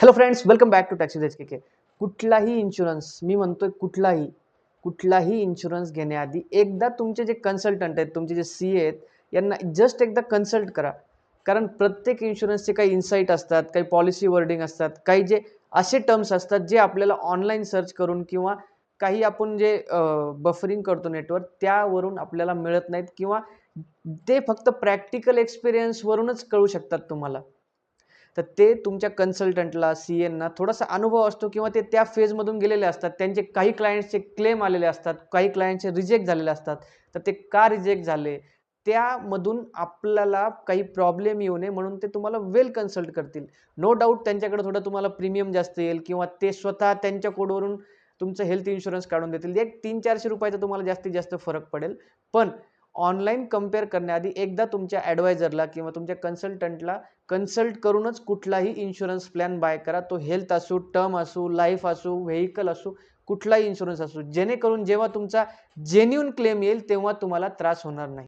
Hello friends, welcome back to taxi K. कुठलाही insurance, मी म्हणतोय कुठलाही इन्शुरन्स घेण्याआधी एकदा तुमचे जे कन्सल्टंट आहेत, तुमचे जे सी आहेत, यांना जस्ट एकदा कन्सल्ट करा. कारण प्रत्येक इन्शुरन्सचे काही इन्साईट असतात, काही पॉलिसी वर्डिंग असतात, काही जे असे टर्म्स असतात जे आपल्याला ऑनलाईन सर्च करून किंवा काही आपण जे बफरिंग करतो नेटवर त्यावरून आपल्याला मिळत नाहीत किंवा ते फक्त प्रॅक्टिकल एक्सपिरियन्सवरूनच कळू शकतात तुम्हाला. तर ते तुमच्या कन्सल्टंटला, सीएंना थोडासा अनुभव असतो किंवा ते त्या फेजमधून गेलेले असतात. त्यांचे काही क्लायंट्सचे क्लेम आलेले असतात, काही क्लायंटचे रिजेक्ट झालेले असतात. तर ते का रिजेक्ट झाले? त्यामधून आपल्याला काही प्रॉब्लेम येऊ नये म्हणून ते तुम्हाला वेल कन्सल्ट करतील. नो डाउट त्यांच्याकडे थोडं तुम्हाला प्रीमियम जास्त येईल किंवा ते स्वतः त्यांच्या कोडवरून तुमचं हेल्थ इन्शुरन्स काढून देतील. एक ₹300-400 तुम्हाला जास्तीत जास्त फरक पडेल. पण ऑनलाईन कंपेअर करण्याआधी एकदा तुमच्या ॲडवायझरला किंवा तुमच्या कन्सल्टंटला कन्सल्ट करूनच कुठलाही इन्शुरन्स प्लॅन बाय करा. तो हेल्थ असू, टर्म असू, लाईफ असू, व्हेइकल असू, कुठलाही इन्शुरन्स असू. जेणेकरून जेव्हा तुमचा जेन्युइन क्लेम येईल तेव्हा तुम्हाला त्रास होणार नाही.